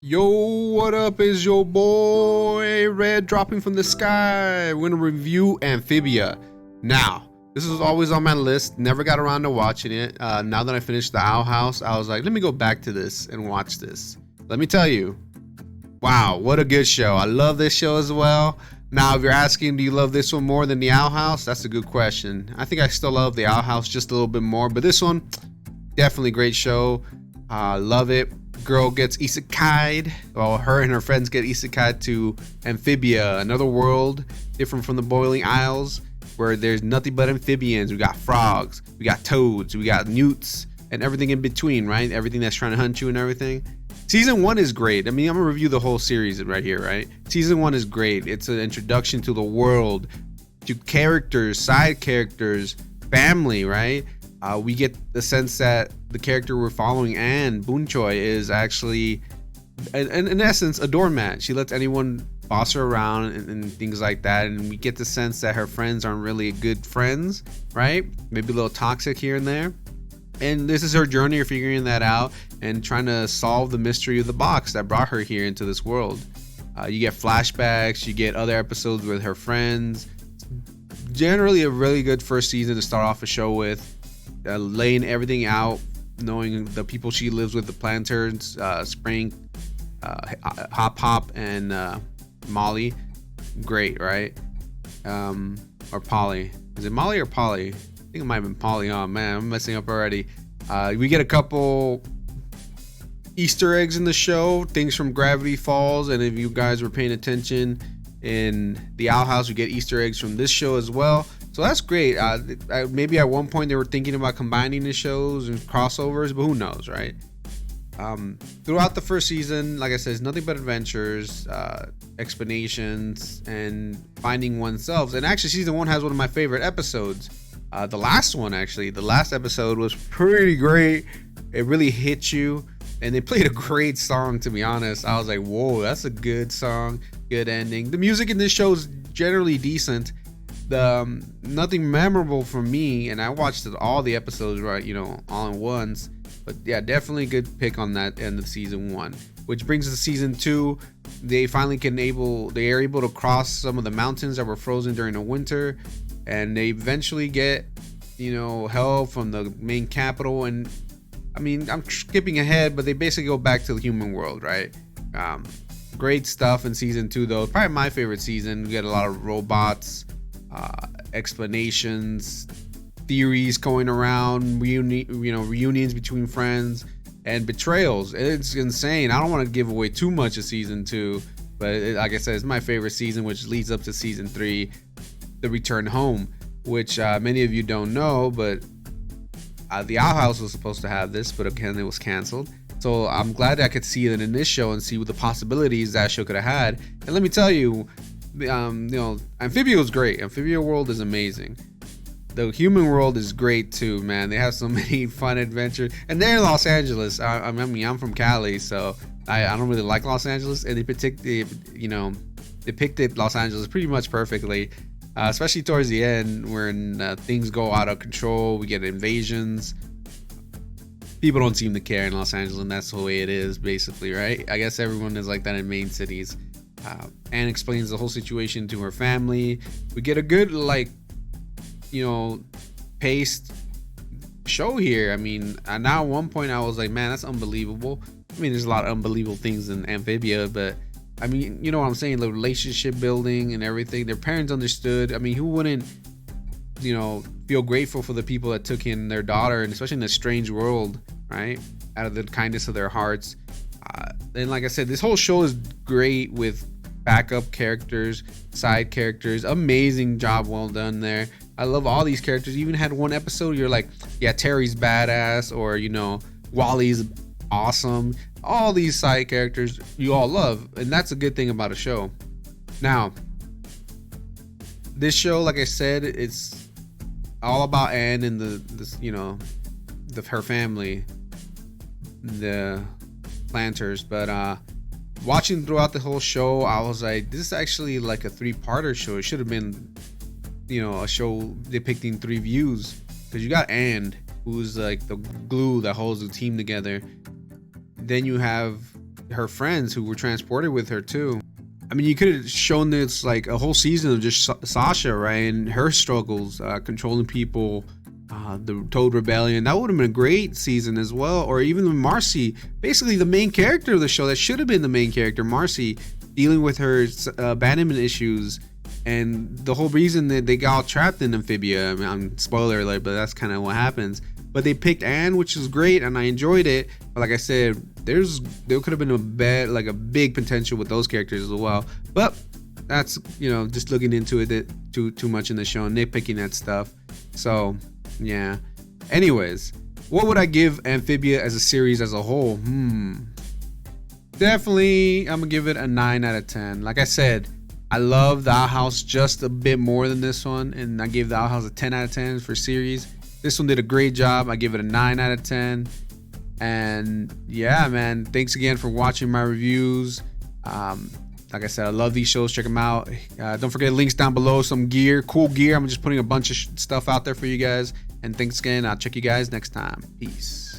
Yo, what up? Is your boy Red dropping from the sky. We're gonna review Amphibia. Now, this was always on my list, never got around to watching it. Now that I finished the Owl House, I was like, let me go back to this and watch this. Let me tell you, wow, what a good show. I love this show as well. Now, if you're asking, do you love this one more than the Owl House? That's a good question. I think I still love the Owl House just a little bit more, but this one, definitely great show. Love it. Girl gets isekai'd. Well, her and her friends get isekai'd to Amphibia, another world different from the Boiling Isles, where there's nothing but amphibians. We got frogs, we got toads, we got newts, and everything in between, right? Everything that's trying to hunt you and everything. Season 1 is great. I mean, I'm gonna review the whole series right here, right? Season 1 is great. It's an introduction to the world, to characters, side characters, family, right? We get the sense that the character we're following, Anne Boonchuy, is actually, in essence, a doormat. She lets anyone boss her around and things like that. And we get the sense that her friends aren't really good friends, right? Maybe a little toxic here and there. And this is her journey of figuring that out and trying to solve the mystery of the box that brought her here into this world. You get flashbacks, you get other episodes with her friends. Generally a really good first season to start off a show with. Laying everything out, knowing the people she lives with, the Planters, Spring, Hop, and Molly. Great, right? Or Polly. Is it Molly or Polly? I think it might have been Polly. Oh man, I'm messing up already. We get a couple Easter eggs in the show, things from Gravity Falls, and if you guys were paying attention in the Owl House, we get Easter eggs from this show as well. So that's great. Maybe at one point they were thinking about combining the shows and crossovers, but who knows, right? Throughout the first season, like I said, it's nothing but adventures, explanations, and finding oneself. And actually, season 1 has one of my favorite episodes. The last one, actually, the last episode was pretty great. It really hit you, and they played a great song. To be honest, I was like, "Whoa, that's a good song, good ending." The music in this show is generally decent. Nothing memorable for me, and I watched all the episodes, right, all in once, but yeah, definitely a good pick on that end of season 1, which brings us to season 2. They finally they are able to cross some of the mountains that were frozen during the winter, and they eventually get help from the main capital. And I mean, I'm skipping ahead, but they basically go back to the human world, right? Great stuff in season 2 though. Probably my favorite season. We get a lot of robots, explanations, theories going around, reunions between friends, and betrayals. It's insane. I don't want to give away too much of season 2, but like I said, it's my favorite season, which leads up to season 3, The Return Home, which many of you don't know, but the Owl House was supposed to have this, but again, it was canceled. So I'm glad I could see it in this show and see what the possibilities that show could have had. And let me tell you, Amphibia was great. Amphibia world is amazing. The human world is great too, man. They have so many fun adventures, and they're in Los Angeles. I mean, I'm from Cali, so I don't really like Los Angeles, and they depicted Los Angeles pretty much perfectly, especially towards the end when things go out of control. We get invasions. People don't seem to care in Los Angeles, and that's the way it is, basically, right? I guess everyone is like that in main cities. Anne explains the whole situation to her family. We get a good, paced show here. I mean, now at one point I was like, man, that's unbelievable. I mean, there's a lot of unbelievable things in Amphibia, but I mean, you know what I'm saying? The relationship building and everything. Their parents understood. I mean, who wouldn't, feel grateful for the people that took in their daughter, and especially in a strange world, right? Out of the kindness of their hearts. And like I said, this whole show is great with backup characters, side characters. Amazing job, well done there. I love all these characters. You even had one episode you're like, yeah, Terry's badass, or Wally's awesome. All these side characters you all love, and that's a good thing about a show. Now, this show, like I said, it's all about Anne and her family, the Planters. But watching throughout the whole show, I was like, this is actually like a 3-parter show. It should have been a show depicting 3 views, because you got Anne, who's like the glue that holds the team together. Then you have her friends who were transported with her too. I mean, you could have shown this like a whole season of just Sasha, right, and her struggles, controlling people, the Toad Rebellion. That would have been a great season as well. Or even Marcy, basically the main character of the show. That should have been the main character, Marcy, dealing with her abandonment issues, and the whole reason that they got all trapped in Amphibia. I mean, I'm spoiler alert, but that's kind of what happens. But they picked Anne, which is great, and I enjoyed it. But like I said, there could have been a big potential with those characters as well. But that's, you know, just looking into it too much in the show and nitpicking that stuff. So yeah. Anyways, what would I give Amphibia as a series as a whole? Definitely, I'm gonna give it a 9 out of 10. Like I said, I love the Outhouse just a bit more than this one, and I gave the Outhouse a 10 out of 10 for series. This one did a great job. I give it a 9 out of 10. And yeah, man, thanks again for watching my reviews. Like I said, I love these shows. Check them out. Don't forget links down below, some gear, cool gear. I'm just putting a bunch of stuff out there for you guys. And thanks again. I'll check you guys next time. Peace.